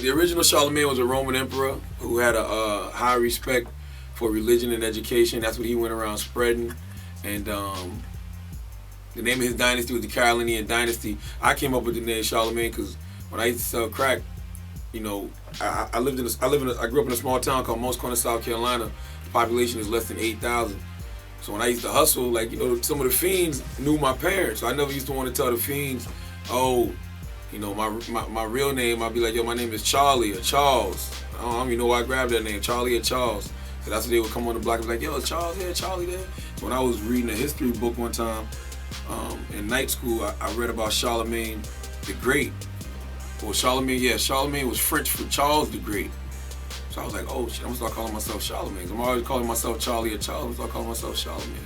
the original Charlamagne was a Roman emperor who had a high respect for religion and education. That's what he went around spreading. And the name of his dynasty was the Carolinian dynasty. I came up with the name Charlamagne because when I used to sell crack, you know, I grew up in a small town called Most Corner, South Carolina. The population is less than 8,000. So when I used to hustle, like, you know, some of the fiends knew my parents. So I never used to want to tell the fiends, oh, you know, my real name. I'd be like, yo, my name is Charlie or Charles. I don't even know why I grabbed that name, Charlie or Charles. So that's what they would come on the block and be like, yo, is Charles here, Charlie there? So when I was reading a history book one time in night school, I read about Charlamagne the Great. Well, Charlamagne was French for Charles the Great. So I was like, oh shit, I'm gonna start calling myself Charlamagne. I'm always calling myself Charlie or Charles. I'm gonna start calling myself Charlamagne.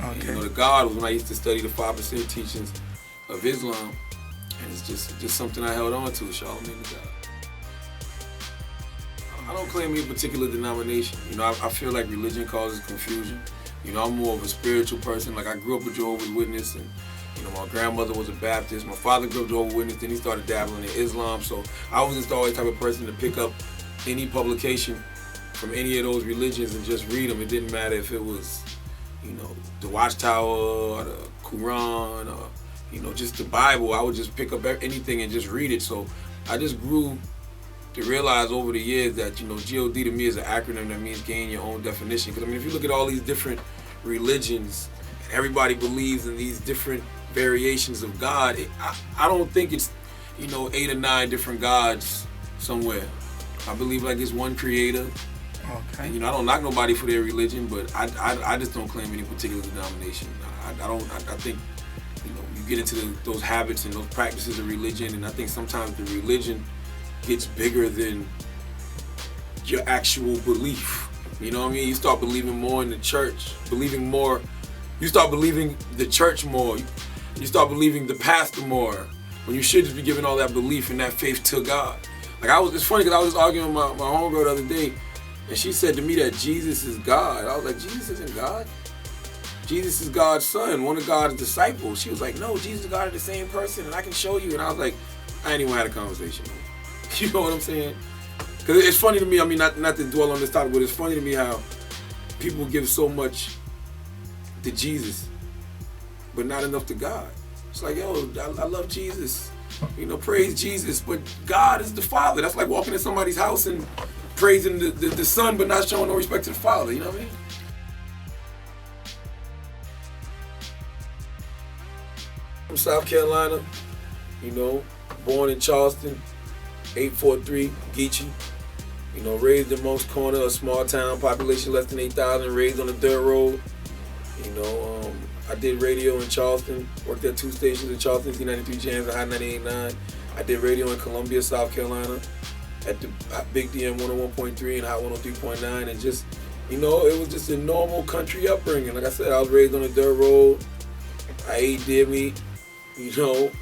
Okay. And, you know, the God was when I used to study the 5% teachings of Islam, and it's just something I held on to, Charlamagne the God. I don't claim any particular denomination. You know, I feel like religion causes confusion. You know, I'm more of a spiritual person. Like, I grew up a Jehovah's Witness, and you know, my grandmother was a Baptist. My father grew up Jehovah's Witness, then he started dabbling in Islam. So I was just always the type of person to pick up any publication from any of those religions and just read them. It didn't matter if it was, you know, the Watchtower or the Quran or, you know, just the Bible. I would just pick up anything and just read it. So I just grew to realize over the years that, you know, God to me is an acronym that means gain your own definition. Because, I mean, if you look at all these different religions, everybody believes in these different variations of God. I don't think it's, you know, 8 or 9 different gods somewhere. I believe like it's one creator. Okay. And, you know, I don't knock nobody for their religion, but I just don't claim any particular denomination. I think, you know, you get into those habits and those practices of religion, and I think sometimes the religion gets bigger than your actual belief. You know what I mean? You start believing more in the church, you start believing the church more, you start believing the pastor more, when you should just be giving all that belief and that faith to God. Like, it's funny because I was arguing with my homegirl the other day, and she said to me that Jesus is God. I was like, Jesus isn't God. Jesus is God's son, one of God's disciples. She was like, no, Jesus and God are the same person, and I can show you. And I was like, I ain't even had a conversation. You know what I'm saying? Because it's funny to me, I mean, not to dwell on this topic, but it's funny to me how people give so much to Jesus, but not enough to God. It's like, yo, I love Jesus. You know, praise Jesus, but God is the Father. That's like walking in somebody's house and praising the Son, but not showing no respect to the Father. You know what I mean? From South Carolina, you know, born in Charleston, 843 Geechee. You know, raised in Most Corner, a small town, population less than 8,000, raised on a dirt road. You know, I did radio in Charleston, worked at 2 stations in Charleston, Z93 Jams and Hot 98.9. I did radio in Columbia, South Carolina, at the Big DM 101.3 and Hot 103.9, and just, you know, it was just a normal country upbringing. Like I said, I was raised on a dirt road. I ate deer meat, you know,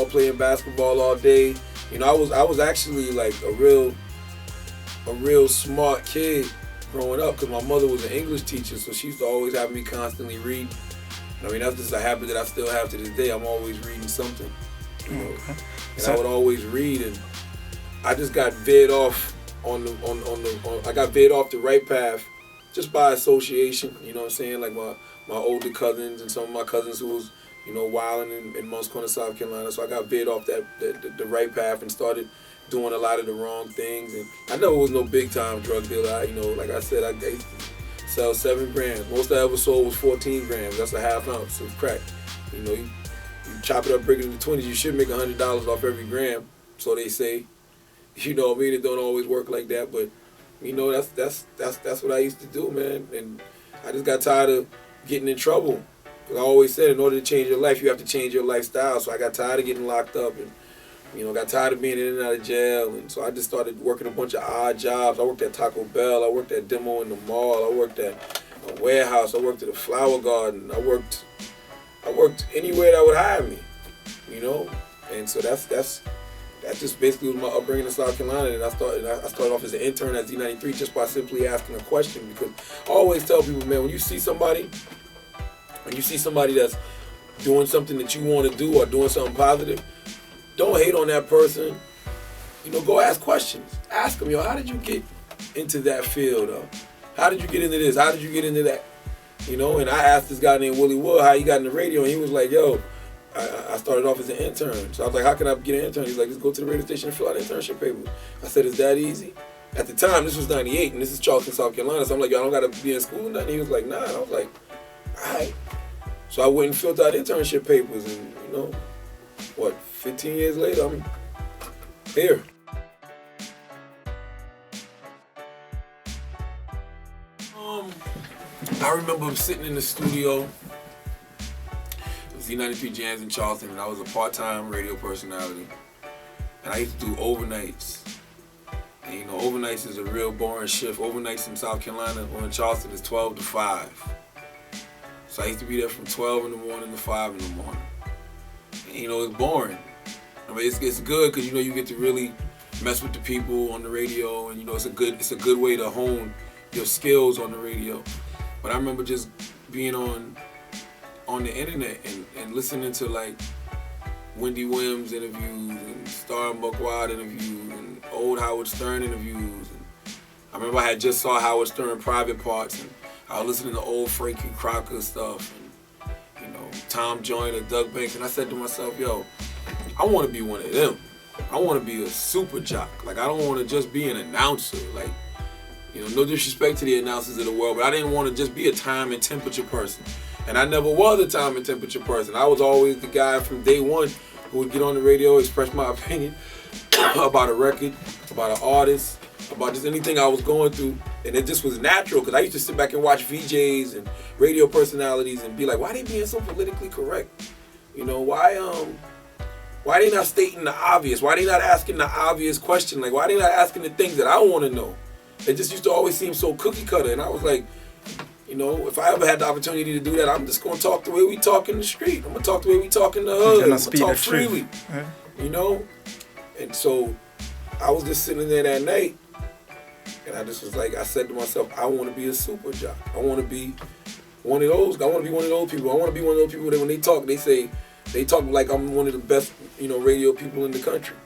playing basketball all day. You know, I was actually like a real smart kid growing up, because my mother was an English teacher, so she used to always have me constantly read. I mean, that's just a habit that I still have to this day. I'm always reading something, you know. And I would always read, and I just got veered off I got veered off the right path just by association. You know what I'm saying? Like my older cousins and some of my cousins who was, you know, wilding in Most Corner, South Carolina. So I got veered off the right path and started doing a lot of the wrong things. And I never was no big time drug dealer. You know, like I said, I used to sell 7 grams. Most I ever sold was 14 grams. That's a half ounce of crack. You know, you chop it up, break it into 20s, you should make $100 off every gram. So they say. You know what I mean? It don't always work like that, but you know, that's what I used to do, man. And I just got tired of getting in trouble. I always said, in order to change your life, you have to change your lifestyle. So I got tired of getting locked up, and you know, got tired of being in and out of jail. And so I just started working a bunch of odd jobs. I worked at Taco Bell. I worked at demo in the mall. I worked at a warehouse. I worked at a flower garden. I worked anywhere that would hire me, you know. And so that just basically was my upbringing in South Carolina. And I started off as an intern at Z93 just by simply asking a question. Because I always tell people, man, when you see somebody that's doing something that you want to do or doing something positive, don't hate on that person. You know, go ask questions. Ask them, yo, how did you get into that field? How did you get into this? How did you get into that? You know, and I asked this guy named Willie Wood how he got into radio, and he was like, yo, I started off as an intern. So I was like, how can I get an intern? He's like, just go to the radio station and fill out internship papers. I said, is that easy? At the time, this was 98, and this is Charleston, South Carolina. So I'm like, yo, I don't got to be in school or nothing. He was like, nah. And I was like, all right. So I went and filled out internship papers, and, you know, 15 years later, I'm here. I remember sitting in the studio. It was Z93 Jams in Charleston, and I was a part-time radio personality. And I used to do overnights. And you know, overnights is a real boring shift. Overnights in South Carolina or in Charleston is 12 to 5. So I used to be there from 12 in the morning to 5 in the morning. And you know, it's boring. I mean, it's good because you know you get to really mess with the people on the radio, and you know it's a good way to hone your skills on the radio. But I remember just being on the internet and listening to like Wendy Williams interviews and Star Buckwad interviews and old Howard Stern interviews. And I remember I had just saw Howard Stern Private Parts, and I was listening to old Frankie Crocker stuff and, you know, Tom Joyner, Doug Banks, and I said to myself, yo, I want to be one of them. I want to be a super jock. Like, I don't want to just be an announcer. Like, you know, no disrespect to the announcers of the world, but I didn't want to just be a time and temperature person. And I never was a time and temperature person. I was always the guy from day one who would get on the radio, express my opinion about a record, about an artist, about just anything I was going through. And it just was natural because I used to sit back and watch VJs and radio personalities and be like, why they being so politically correct? You know, why they not stating the obvious? Why they not asking the obvious question? Like, why they not asking the things that I want to know? It just used to always seem so cookie cutter. And I was like, you know, if I ever had the opportunity to do that, I'm just going to talk the way we talk in the street. I'm going to talk the way we talk in the hood. I'm going to talk freely, you know? And so I was just sitting there that night, and I just was like, I said to myself, I want to be a super jock. I want to be one of those. I want to be one of those people. I want to be one of those people that when they talk, they talk like I'm one of the best, you know, radio people in the country.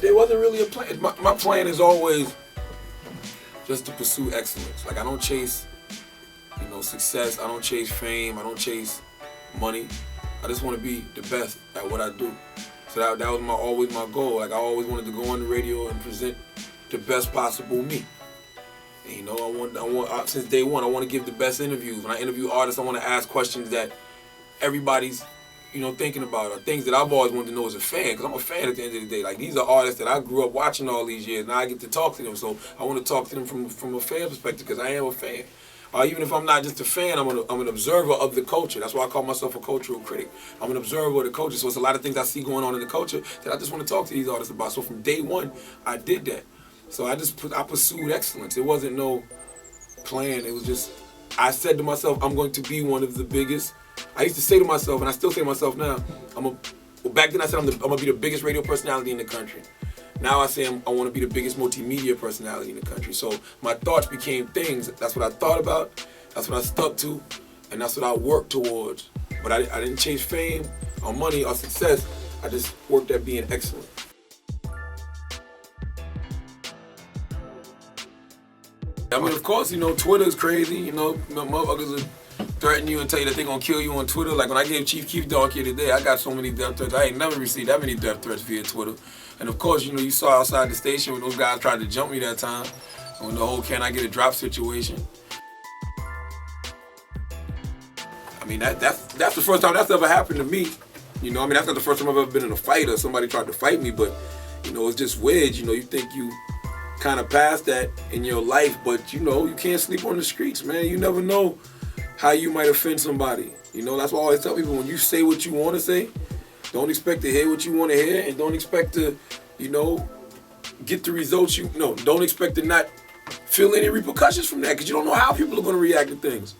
There wasn't really a plan. My plan is always just to pursue excellence. Like, I don't chase, you know, success. I don't chase fame. I don't chase money. I just want to be the best at what I do. So that was always my goal. Like, I always wanted to go on the radio and present the best possible me. And, you know, I want since day one, I want to give the best interviews. When I interview artists, I want to ask questions that everybody's, you know, thinking about, or things that I've always wanted to know as a fan, because I'm a fan at the end of the day. Like, these are artists that I grew up watching all these years, and I get to talk to them, so I want to talk to them from a fan perspective, because I am a fan. Even if I'm not just a fan, I'm an observer of the culture. That's why I call myself a cultural critic. I'm an observer of the culture, so it's a lot of things I see going on in the culture that I just want to talk to these artists about. So from day one, I did that. So I pursued excellence. It wasn't no plan. It was just, I said to myself, I'm going to be one of the biggest. I used to say to myself, and I still say to myself now, back then I said I'm going to be the biggest radio personality in the country. Now I say I want to be the biggest multimedia personality in the country. So my thoughts became things. That's what I thought about. That's what I stuck to. And that's what I worked towards. But I didn't chase fame or money or success. I just worked at being excellent. I mean, of course, you know, Twitter is crazy. You know, motherfuckers will threaten you and tell you that they're going to kill you on Twitter. Like when I gave Chief Keef Dog here today, I got so many death threats. I ain't never received that many death threats via Twitter. And of course, you know, you saw outside the station when those guys tried to jump me that time. When the whole can I get a drop situation. I mean, that's the first time that's ever happened to me. You know, I mean, that's not the first time I've ever been in a fight or somebody tried to fight me, but, you know, it's just weird. You know, you think you kind of past that in your life, but, you know, you can't sleep on the streets, man. You never know how you might offend somebody. You know, that's why I always tell people, when you say what you want to say, don't expect to hear what you want to hear, and don't expect to, you know, get the results don't expect to not feel any repercussions from that, because you don't know how people are going to react to things.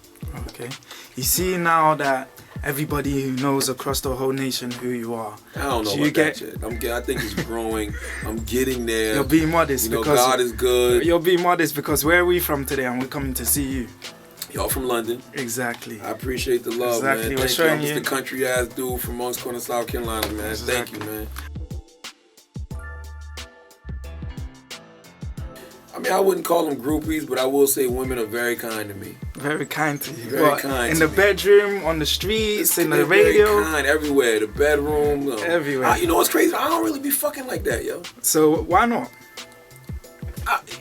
Okay. You see now that everybody who knows across the whole nation who you are. I don't know about that shit. I think it's growing. I'm getting there. You're being modest, you know, because God is good. You're being modest because where are we from today, and we're coming to see you. Y'all from London. Exactly. I appreciate the love, Exactly. man. We're Thank you. I'm showing just you. a country ass dude from Moncks Corner, South Carolina, man. Exactly. Thank you, man. I mean, I wouldn't call them groupies, but I will say women are very kind to me. Very kind to you. Very kind in to the me. bedroom, on the streets, in the They're radio. Very kind, everywhere. The bedroom. Everywhere. You know what's crazy? I don't really be fucking like that, yo. So why not?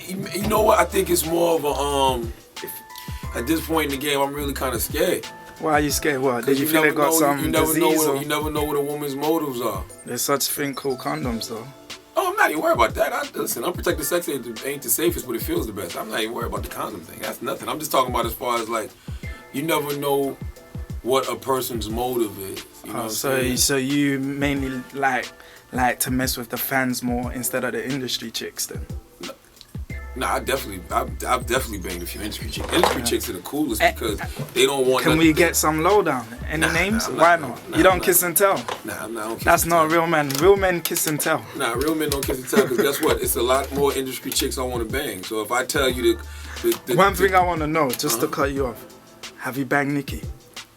You know what? I think it's more of a, at this point in the game, I'm really kind of scared. Why are you scared? What? Did you feel they got some you never disease? You never know what a woman's motives are. There's such thing called condoms, though. Oh, I'm not even worried about that. Listen, unprotected sex ain't the safest, but it feels the best. I'm not even worried about the condom thing. That's nothing. I'm just talking about as far as like, you never know what a person's motive is. You know what I'm saying? So you mainly like to mess with the fans more instead of the industry chicks, then? Nah, I've definitely banged a few industry chicks. Industry chicks are the coolest because they don't want. Can we get some lowdown? Any names? Why not? You don't kiss and tell. Nah, I'm not. I don't kiss That's and not tell. real men. Real men kiss and tell. Nah, real men don't kiss and tell because guess what? It's a lot more industry chicks I want to bang. So if I tell you One thing I want to know, just to cut you off, have you banged Nikki?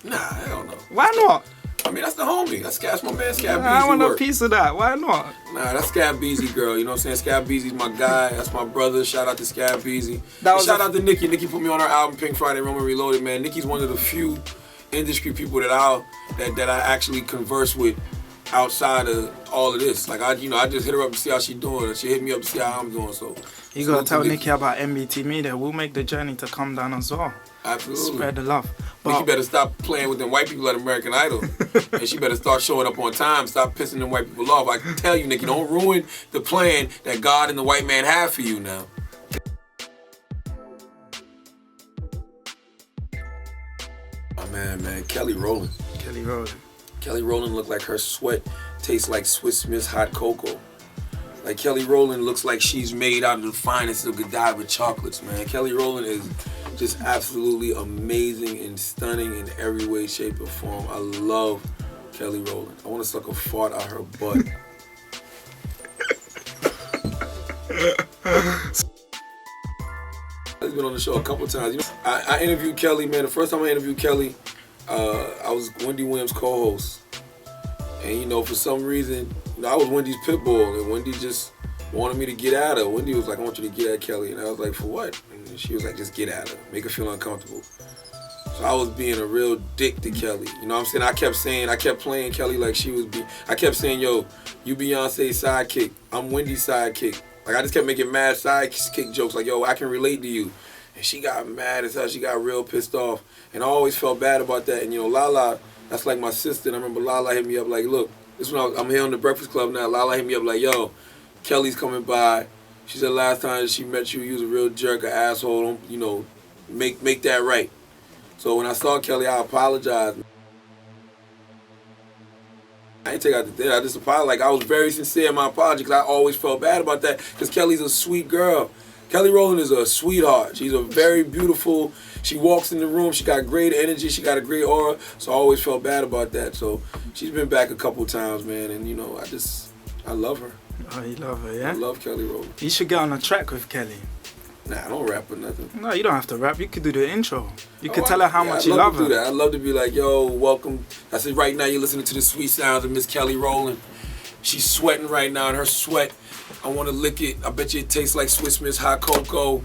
Nah, hell no. Why not? I mean, that's the homie. That's my man, Scab Beezy. I want work. a piece of that. Why not? Nah, that's Scab Beezy girl. You know what I'm saying? Scab Beezy's my guy. That's my brother. Shout out to Scab Beezy. Shout out to Nikki. Nikki put me on her album Pink Friday, Roman Reloaded, man. Nikki's one of the few industry people that I actually converse with outside of all of this. Like I just hit her up to see how she doing, and she hit me up to see how I'm doing. So you gotta tell Nikki about NBT Media. We'll make the journey to come down as well. Absolutely. Spread the love. Nikki better stop playing with them white people at American Idol. And she better start showing up on time. Stop pissing them white people off. I can tell you, Nikki, don't ruin the plan that God and the white man have for you now. My man, Kelly Rowland. Kelly Rowland looked like her sweat tastes like Swiss Miss hot cocoa. Like Kelly Rowland looks like she's made out of the finest of Godiva chocolates, man. Kelly Rowland is just absolutely amazing and stunning in every way, shape, or form. I love Kelly Rowland. I want to suck a fart out her butt. I've been on the show a couple times. You know, I interviewed Kelly, man. The first time I interviewed Kelly, I was Wendy Williams' co-host. And, you know, for some reason, I was Wendy's pit bull, and Wendy just wanted me to get at her. Wendy was like, I want you to get at Kelly. And I was like, for what? And she was like, just get at her. Make her feel uncomfortable. So I was being a real dick to Kelly. You know what I'm saying? I kept playing Kelly like she was I kept saying, yo, you Beyonce's sidekick. I'm Wendy's sidekick. Like, I just kept making mad sidekick jokes like, yo, I can relate to you. And she got mad as hell. She got real pissed off. And I always felt bad about that. And, you know, Lala, that's like my sister. And I remember Lala hit me up like, look, this when I'm here on the Breakfast Club now. Lala hit me up like, yo, Kelly's coming by. She said last time she met you, you was a real jerk, an asshole. Don't, you know, make that right. So when I saw Kelly, I apologized. I ain't take out the thing. I just apologized. Like, I was very sincere in my apology because I always felt bad about that because Kelly's a sweet girl. Kelly Rowland is a sweetheart. She's a very beautiful, she walks in the room, she got great energy, she got a great aura, so I always felt bad about that. So she's been back a couple times, man, and you know, I love her. Oh, you love her, yeah? I love Kelly Rowland. You should get on a track with Kelly. Nah, I don't rap or nothing. No, you don't have to rap. You could do the intro. You could tell her how much you love her. I'd love to do that. I'd love to be like, yo, welcome. I said, right now you're listening to the sweet sounds of Miss Kelly Rowland. She's sweating right now, and her sweat, I want to lick it. I bet you it tastes like Swiss Miss hot cocoa.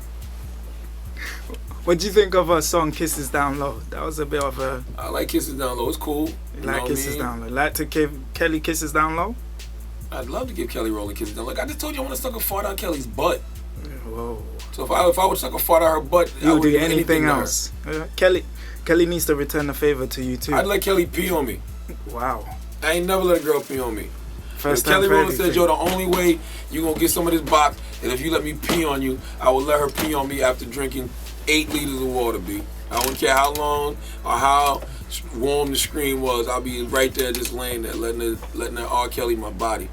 What do you think of her song Kisses Down Low? That was a bit of a... I like Kisses Down Low. It's cool. You like Kisses Down Low. Like to give Kelly Kisses Down Low? I'd love to give Kelly Rowland kisses down. Like I just told you, I want to suck a fart out Kelly's butt. Whoa. So if I would suck a fart out her butt, I would do anything else. Kelly needs to return the favor to you too. I'd let Kelly pee on me. Wow. I ain't never let a girl pee on me. First time Kelly for Rowland everything. said, yo, the only way you gonna get some of this box is if you let me pee on you. I will let her pee on me after drinking 8 liters of water, B. I don't care how long or how warm the screen was. I'll be right there just laying there, letting her R. Kelly my body.